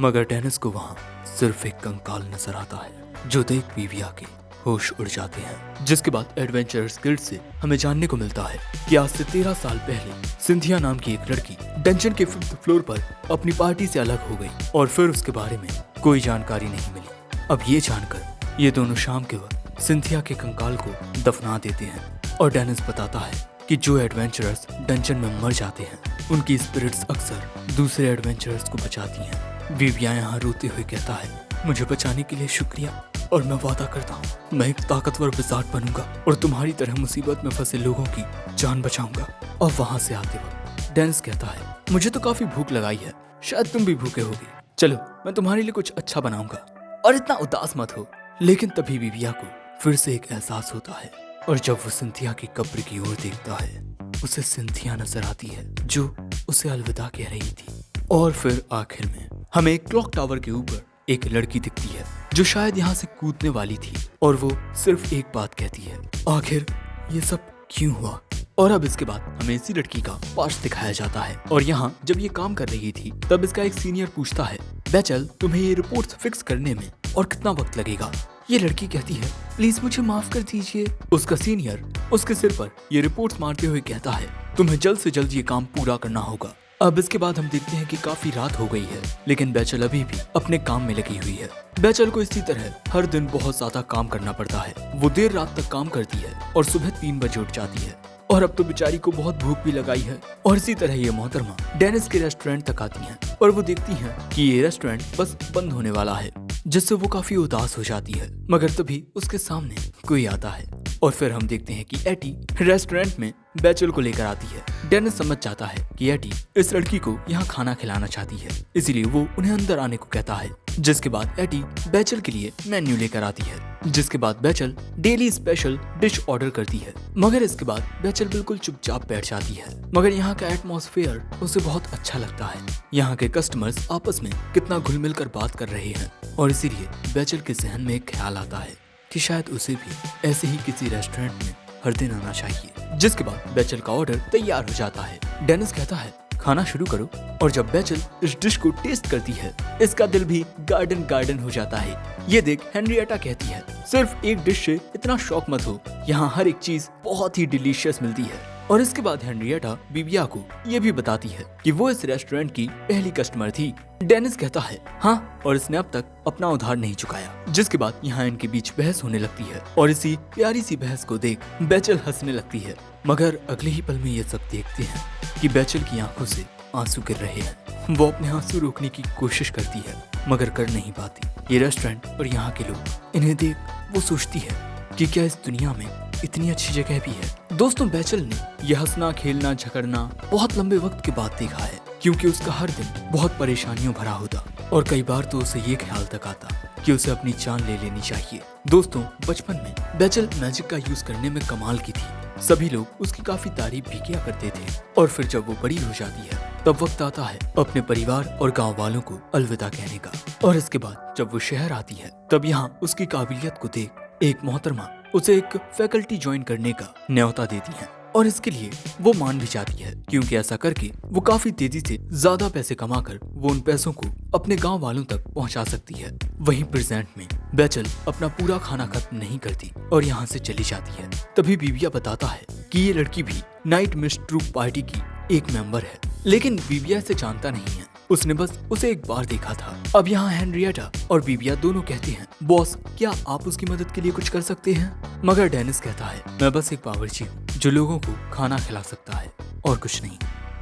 मगर डेनिस को वहाँ सिर्फ एक कंकाल नजर आता है जो देख बीबिया के होश उड़ जाते हैं। जिसके बाद एडवेंचरर्स गिल्ड से हमें जानने को मिलता है कि आज से 13 साल पहले सिंथिया नाम की एक लड़की डंजन के 5th फ्लोर पर अपनी पार्टी से अलग हो गई और फिर उसके बारे में कोई जानकारी नहीं मिली। अब ये जानकर ये दोनों शाम के वक्त सिंथिया के कंकाल को दफना देते हैं और डेनिस बताता है कि जो एडवेंचरर्स डंजन में मर जाते हैं उनकी स्पिरिट्स अक्सर दूसरे एडवेंचरर्स को बचाती हैं। बीबिया यहाँ रोते हुए कहता है मुझे बचाने के लिए शुक्रिया और मैं वादा करता हूँ मैं एक ताकतवर विज़ार्ड बनूंगा और तुम्हारी तरह मुसीबत में फंसे लोगों की जान बचाऊंगा। और वहाँ से आते वक्त डेनिस कहता है मुझे तो काफी भूख लगाई है, शायद तुम भी भूखे होगे, चलो मैं तुम्हारे लिए कुछ अच्छा बनाऊंगा और इतना उदास मत हो। लेकिन तभी बीबिया को फिर से एक एहसास होता है और जब वो सिंथिया की कब्र की ओर देखता है उसे सिंथिया नजर आती है जो उसे अलविदा कह रही थी। और फिर आखिर में हमें एक क्लॉक टावर के ऊपर एक लड़की दिखती है जो शायद यहाँ से कूदने वाली थी और वो सिर्फ एक बात कहती है आखिर ये सब क्यों हुआ। और अब इसके बाद हमें इसी लड़की का पास्ट दिखाया जाता है और यहाँ जब ये काम कर रही थी तब इसका एक सीनियर पूछता है बैचल तुम्हें ये रिपोर्ट्स फिक्स करने में और कितना वक्त लगेगा। ये लड़की कहती है प्लीज मुझे माफ कर दीजिए। उसका सीनियर उसके सिर पर ये रिपोर्ट्स मारते हुए कहता है तुम्हें जल्द से जल्द ये काम पूरा करना होगा। अब इसके बाद हम देखते हैं कि काफी रात हो गई है लेकिन बैचल अभी भी अपने काम में लगी हुई है। बैचल को इसी तरह हर दिन बहुत ज्यादा काम करना पड़ता है। वो देर रात तक काम करती है और सुबह 3 बजे उठ जाती है और अब तो बेचारी को बहुत भूख भी लगाई है। और इसी तरह ये मोहतरमा डेनिस के रेस्टोरेंट तक आती हैं और वो देखती हैं कि ये रेस्टोरेंट बस बंद होने वाला है, जिससे वो काफी उदास हो जाती है। मगर तभी उसके सामने कोई आता है और फिर हम देखते हैं कि एटी रेस्टोरेंट में बैचल को लेकर आती है। डेनिस समझ जाता है कि एटी इस लड़की को यहाँ खाना खिलाना चाहती है, इसीलिए वो उन्हें अंदर आने को कहता है। जिसके बाद एटी बैचल के लिए मेन्यू लेकर आती है, जिसके बाद battle daily special dish order करती है। मगर इसके बाद बैचल बिल्कुल चुपचाप बैठ जाती है। मगर यहाँ का एटमॉस्फेयर उसे बहुत अच्छा लगता है। यहाँ के कस्टमर्स आपस में कितना घुल मिल कर बात कर रहे हैं और इसीलिए बैचल के जहन में एक ख्याल आता है कि शायद उसे भी ऐसे ही किसी रेस्टोरेंट में हर दिन आना चाहिए। जिसके बाद बैचल का ऑर्डर तैयार हो जाता है। डेनिस कहता है खाना शुरू करो। और जब बेचल इस डिश को टेस्ट करती है, इसका दिल भी गार्डन गार्डन हो जाता है। ये देख हेनरिएटा कहती है, सिर्फ एक डिश से इतना शौक मत हो, यहाँ हर एक चीज बहुत ही डिलीशियस मिलती है। और इसके बाद हेनरिएटा विविया को ये भी बताती है कि वो इस रेस्टोरेंट की पहली कस्टमर थी। डेनिस कहता है हाँ, और इसने अब तक अपना उधार नहीं चुकाया। जिसके बाद यहाँ इनके बीच बहस होने लगती है और इसी प्यारी सी बहस को देख बेचल हंसने लगती है। मगर अगले ही पल में ये सब देखते हैं कि बेचल की आंखों से आंसू गिर रहे हैं। वो अपने आंसू रोकने की कोशिश करती है मगर कर नहीं पाती। ये रेस्टोरेंट और यहाँ के लोग इन्हें देख वो सोचती है कि क्या इस दुनिया में इतनी अच्छी जगह भी है। दोस्तों, बेचल ने यह हंसना खेलना झगड़ना बहुत लंबे वक्त के बाद देखा है, क्योंकि उसका हर दिन बहुत परेशानियों भरा होता और कई बार तो उसे ये ख्याल तक आता कि उसे अपनी जान ले लेनी चाहिए। दोस्तों, बचपन में बेचल मैजिक का यूज करने में कमाल की थी। सभी लोग उसकी काफी तारीफ भी किया करते थे। और फिर जब वो बड़ी हो जाती है तब वक्त आता है अपने परिवार और गांव वालों को अलविदा कहने का। और इसके बाद जब वो शहर आती है तब यहाँ उसकी काबिलियत को देख एक मोहतरमा उसे एक फैकल्टी ज्वाइन करने का न्योता देती है। और इसके लिए वो मान भी जाती है, क्योंकि ऐसा करके वो काफी तेजी से ज्यादा पैसे कमाकर वो उन पैसों को अपने गांव वालों तक पहुंचा सकती है। वहीं प्रेजेंट में बेचल अपना पूरा खाना खत्म नहीं करती और यहाँ से चली जाती है। तभी विविया बताता है कि ये लड़की भी नाइट मिस ट्रूप पार्टी की एक मेंबर है, लेकिन विविया इसे जानता नहीं है। उसने बस उसे एक बार देखा था। अब यहाँ हेनरिएटा और विविया दोनों कहते हैं, बॉस क्या आप उसकी मदद के लिए कुछ कर सकते हैं? मगर डेनिस कहता है, मैं बस एक बावर्ची हूँ जो लोगों को खाना खिला सकता है और कुछ नहीं।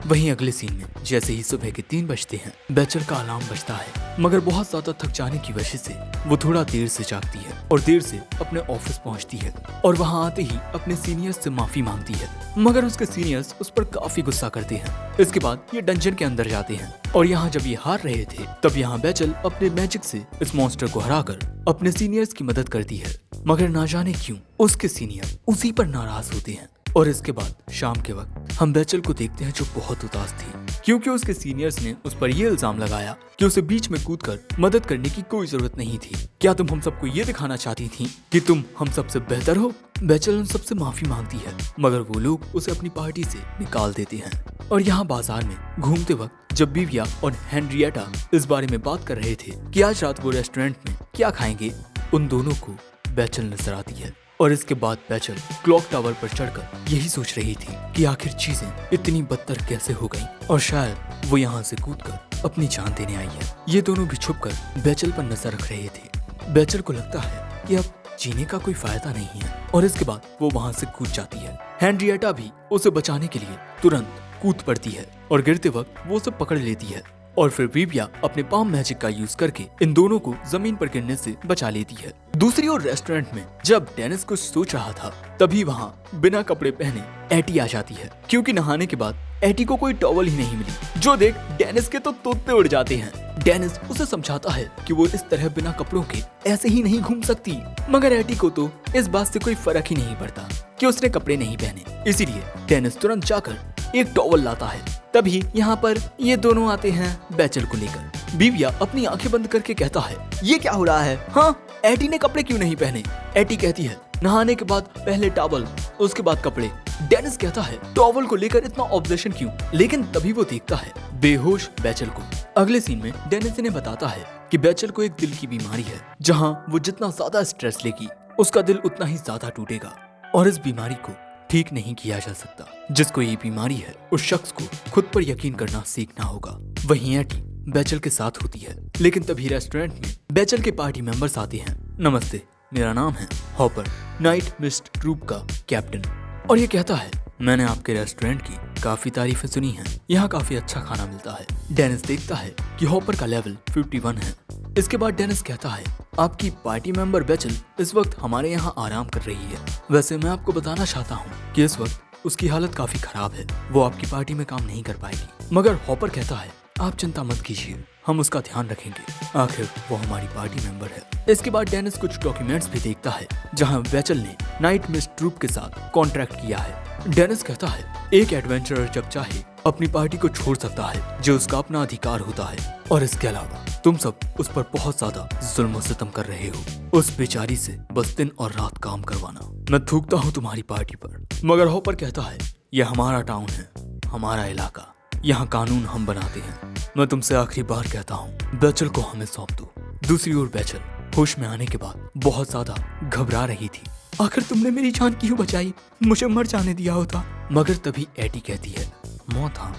वहीं अगले सीन में जैसे ही सुबह के 3 बजते हैं, बेचल का अलार्म बजता है। मगर बहुत ज्यादा थक जाने की वजह से वो थोड़ा देर से जागती है और देर से अपने ऑफिस पहुंचती है और वहां आते ही अपने सीनियर्स से माफी मांगती है। मगर उसके सीनियर्स उस पर काफी गुस्सा करते हैं। इसके बाद ये डंजन के अंदर जाते हैं और यहाँ जब ये हार रहे थे तब यहाँ बेचल अपने मैजिक से इस मॉन्स्टर को हराकर अपने सीनियर्स की मदद करती है। मगर ना जाने क्यों उसके सीनियर उसी पर नाराज होते हैं। और इसके बाद शाम के वक्त हम बेचल को देखते हैं जो बहुत उदास थी, क्योंकि उसके सीनियर्स ने उस पर यह इल्जाम लगाया कि उसे बीच में कूदकर मदद करने की कोई जरूरत नहीं थी। क्या तुम हम सबको ये दिखाना चाहती थी कि तुम हम सबसे बेहतर हो? बेचल उन सबसे माफी मांगती है मगर वो लोग उसे अपनी पार्टी से निकाल देते हैं। और यहाँ बाजार में घूमते वक्त जब विविया और हेनरिएटा इस बारे में बात कर रहे थे कि आज रात वो रेस्टोरेंट में क्या खाएंगे, उन दोनों को बेचल नजर आती है। और इसके बाद बेचल क्लॉक टावर पर चढ़कर यही सोच रही थी कि आखिर चीजें इतनी बदतर कैसे हो गईं और शायद वो यहाँ से कूदकर अपनी जान देने आई है। ये दोनों भी छुपकर बेचल पर नजर रख रहे थे। बेचल को लगता है कि अब जीने का कोई फायदा नहीं है और इसके बाद वो वहाँ से कूद जाती है। हेनरिएटा भी उसे बचाने के लिए तुरंत कूद पड़ती है और गिरते वक्त वो उसे पकड़ लेती है। और फिर विविया अपने पाम मैजिक का यूज करके इन दोनों को जमीन पर गिरने से बचा लेती है। दूसरी ओर रेस्टोरेंट में जब डेनिस कुछ सोच रहा था तभी वहाँ बिना कपड़े पहने एटी आ जाती है, क्योंकि नहाने के बाद एटी को कोई टॉवल ही नहीं मिली। जो देख डेनिस के तो तोते उड़ जाते हैं। डेनिस उसे समझाता है कि वो इस तरह बिना कपड़ों के ऐसे ही नहीं घूम सकती, मगर एटी को तो इस बात से कोई फर्क ही नहीं पड़ता कि उसने कपड़े नहीं पहने। इसीलिए डेनिस तुरंत जाकर एक टॉवल लाता है। तभी यहाँ पर ये दोनों आते हैं बेचल को लेकर। विविया अपनी आंखें बंद करके कहता है, ये क्या हो रहा है? हाँ, एटी ने कपड़े क्यों नहीं पहने? एटी कहती है, नहाने के बाद पहले टॉवल उसके बाद कपड़े। डेनिस कहता है, टॉवल को लेकर इतना ऑब्सेशन क्यों? लेकिन तभी वो देखता है बेहोश बेचल को। अगले सीन में डेनिस इन्हें बताता है कि बेचल को एक दिल की बीमारी है, जहाँ वो जितना ज्यादा स्ट्रेस लेगी उसका दिल उतना ही ज्यादा टूटेगा और इस बीमारी को ठीक नहीं किया जा सकता। जिसको ये बीमारी है उस शख्स को खुद पर यकीन करना सीखना होगा। वहीं एटी बेचल के साथ होती है, लेकिन तभी रेस्टोरेंट में बेचल के पार्टी मेंबर्स आते हैं। नमस्ते, मेरा नाम है हॉपर, नाइट मिस्ट ट्रूप का कैप्टन। और ये कहता है, मैंने आपके रेस्टोरेंट की काफी तारीफें सुनी हैं, यहाँ काफी अच्छा खाना मिलता है। डेनिस देखता है कि हॉपर का लेवल 51 है। इसके बाद डेनिस कहता है, आपकी पार्टी मेंबर बेचल इस वक्त हमारे यहाँ आराम कर रही है। वैसे मैं आपको बताना चाहता हूँ कि इस वक्त उसकी हालत काफी खराब है, वो आपकी पार्टी में काम नहीं कर पाएगी। मगर हॉपर कहता है, आप चिंता मत कीजिए, हम उसका ध्यान रखेंगे, आखिर वो हमारी पार्टी मेंबर है। इसके बाद डेनिस कुछ डॉक्यूमेंट्स भी देखता है जहां बेचल ने नाइट मिस्ट ट्रूप के साथ कॉन्ट्रैक्ट किया है। डेनिस कहता है, एक एडवेंचरर जब चाहे अपनी पार्टी को छोड़ सकता है, जो उसका अपना अधिकार होता है। और इसके अलावा तुम सब उस पर बहुत ज्यादा जुल्म सितम कर रहे हो। उस बेचारी से बस दिन और रात काम करवाना। मैं थूकता हूँ तुम्हारी पार्टी पर। मगर हॉपर कहता है, यह हमारा टाउन है, हमारा इलाका, यहाँ कानून हम बनाते हैं। मैं तुमसे आखिरी बार कहता हूँ, बैचल को हमें सौंप दो। दूसरी ओर बैचल होश में आने के बाद बहुत ज्यादा घबरा रही थी। आखिर तुमने मेरी जान क्यों बचाई? मुझे मर जाने दिया होता। मगर तभी एटी कहती है, मौत, हाँ,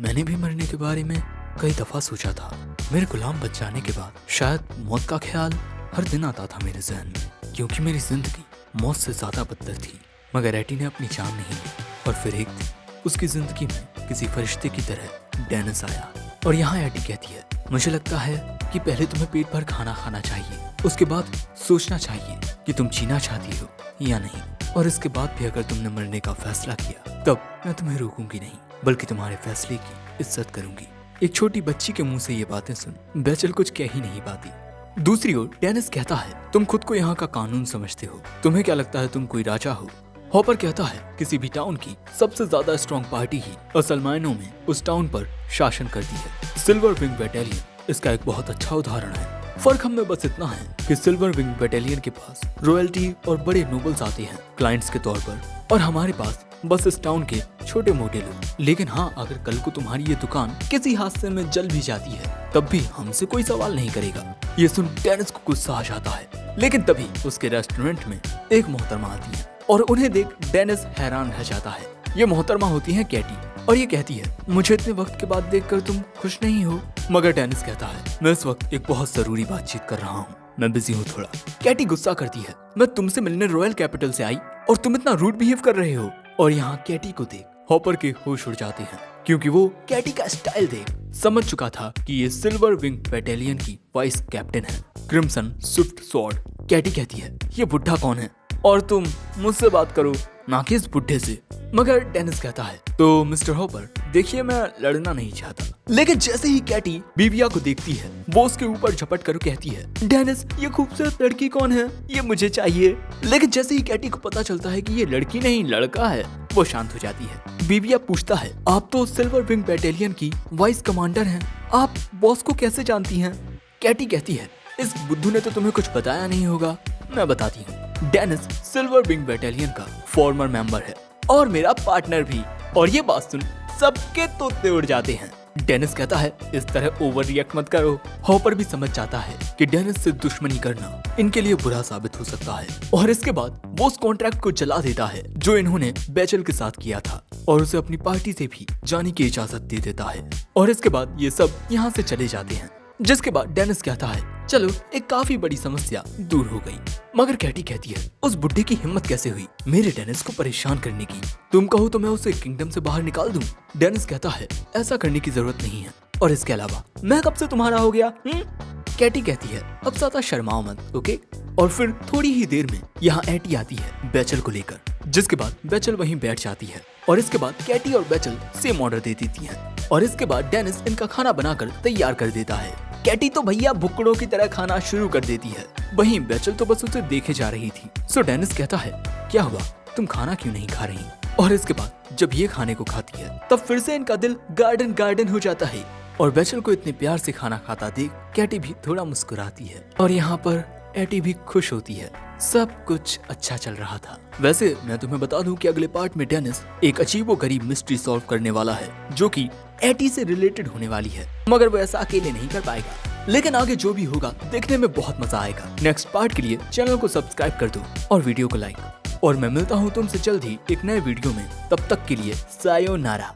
मैंने भी मरने के बारे में कई दफा सोचा था। मेरे गुलाम बच जाने के बाद शायद मौत का ख्याल हर दिन आता था मेरे जहन में, क्योंकि मेरी जिंदगी मौत से ज्यादा बदतर थी। मगर एटी ने अपनी जान नहीं ली और फिर एक दिन उसकी जिंदगी में किसी फरिश्ते की तरह डेनिस आया। और यहाँ एटी कहती है, मुझे लगता है कि पहले तुम्हें पेट भर खाना खाना चाहिए, उसके बाद सोचना चाहिए कि तुम जीना चाहती हो या नहीं। और इसके बाद भी अगर तुमने मरने का फैसला किया तब मैं तुम्हें रोकूंगी नहीं, बल्कि तुम्हारे फैसले की इज्जत करूंगी। एक छोटी बच्ची के मुंह से ये बातें सुन बैचल कुछ कह ही नहीं पाती। दूसरी ओर डेनिस कहता है, तुम खुद को यहाँ का कानून समझते हो, तुम्हें क्या लगता है तुम कोई राजा हो? हॉपर कहता है, किसी भी टाउन की सबसे ज्यादा स्ट्रॉन्ग पार्टी ही असल मायनों में उस टाउन पर शासन करती है। सिल्वर विंग बैटालियन इसका एक बहुत अच्छा उदाहरण है। फर्क हम में बस इतना है कि सिल्वर विंग बैटालियन के पास रॉयल्टी और बड़े नोबल्स आते हैं क्लाइंट्स के तौर पर, और हमारे पास बस इस टाउन के छोटे मोटे लोग। लेकिन हाँ, अगर कल को तुम्हारी ये दुकान किसी हादसे में जल भी जाती है तब भी हमसे कोई सवाल नहीं करेगा। ये सुन डेनिस को गुस्सा आ जाता है। लेकिन तभी उसके रेस्टोरेंट में एक मोहतरमा आती है और उन्हें देख डेनिस हैरान रह जाता है। ये मोहतरमा होती है कैटी और ये कहती है, मुझे इतने वक्त के बाद देखकर तुम खुश नहीं हो? मगर डेनिस कहता है, मैं इस वक्त एक बहुत जरूरी बातचीत कर रहा हूँ, मैं बिजी हूँ थोड़ा। कैटी गुस्सा करती है, मैं तुमसे मिलने रॉयल कैपिटल से आई और तुम इतना रूड बिहेव कर रहे हो। और यहाँ कैटी को देख हॉपर के होश उड़ जाते हैं, क्योंकि वो कैटी का स्टाइल देख समझ चुका था कि ये सिल्वर विंग बैटालियन की वाइस कैप्टन है, क्रिम्सन स्विफ्ट स्वॉर्ड। कैटी कहती है, ये बुढ़ा कौन है और तुम मुझसे बात करो, ना कि इस बुढ़े से। मगर डेनिस कहता है, तो मिस्टर हॉपर देखिए, मैं लड़ना नहीं चाहता। लेकिन जैसे ही कैटी बीबिया को देखती है वो उसके ऊपर झपट कर कहती है, डेनिस ये खूबसूरत लड़की कौन है? ये मुझे चाहिए। लेकिन जैसे ही कैटी को पता चलता है कि ये लड़की नहीं लड़का है, वो शांत हो जाती है। बीबिया पूछता है, आप तो सिल्वर विंग बैटालियन की वाइस कमांडर हैं, आप बॉस को कैसे जानती हैं? कैटी कहती है, इस बुद्धू ने तो तुम्हें कुछ बताया नहीं होगा, मैं बताती हूँ। डेनिस सिल्वर विंग बैटालियन का फॉर्मर मेंबर है और मेरा पार्टनर भी। और ये बात सुन सबके तोते उड़ जाते हैं। डेनिस कहता है, इस तरह ओवर रिएक्ट मत करो। हॉपर भी समझ जाता है कि डेनिस से दुश्मनी करना इनके लिए बुरा साबित हो सकता है, और इसके बाद वो उस कॉन्ट्रैक्ट को जला देता है जो इन्होंने बैचल के साथ किया था, और उसे अपनी पार्टी से भी जाने की इजाजत दे देता है। और इसके बाद ये सब यहाँ से चले जाते हैं, जिसके बाद डेनिस कहता है, चलो एक काफी बड़ी समस्या दूर हो गई। मगर कैटी कहती है, उस बुड्ढे की हिम्मत कैसे हुई मेरे डेनिस को परेशान करने की? तुम कहो तो मैं उसे किंगडम से बाहर निकाल दूं। डेनिस कहता है, ऐसा करने की जरूरत नहीं है, और इसके अलावा मैं कब से तुम्हारा हो गया? कैटी कहती है, अब ज्यादा शर्माओ मत, ओके? और फिर थोड़ी ही देर में यहाँ एटी आती है बैचल को लेकर, जिसके बाद बैचल वहीं बैठ जाती है। और इसके बाद कैटी और बैचल सेम ऑर्डर दे देती है, और इसके बाद डेनिस इनका खाना बनाकर तैयार कर देता है। कैटी तो भैया भुक्कड़ों की तरह खाना शुरू कर देती है, वहीं बैचल तो बस उसे देखे जा रही थी। सो डेनिस कहता है, क्या हुआ, तुम खाना क्यों नहीं खा रही? और इसके बाद जब ये खाने को खाती है तब फिर से इनका दिल गार्डन गार्डन हो जाता है, और बैचल को इतने प्यार से खाना खाता देख कैटी भी थोड़ा मुस्कुराती है, और यहाँ पर एटी भी खुश होती है। सब कुछ अच्छा चल रहा था। वैसे मैं तुम्हें बता दूं कि अगले पार्ट में डेनिस एक अजीबोगरीब मिस्ट्री सॉल्व करने वाला है, जो कि एटी से रिलेटेड होने वाली है, मगर वो ऐसा अकेले नहीं कर पाएगा। लेकिन आगे जो भी होगा देखने में बहुत मजा आएगा। नेक्स्ट पार्ट के लिए चैनल को सब्सक्राइब कर दो और वीडियो को लाइक, और मैं मिलता हूँ तुमसे जल्द ही एक नए वीडियो में। तब तक के लिए सायोनारा।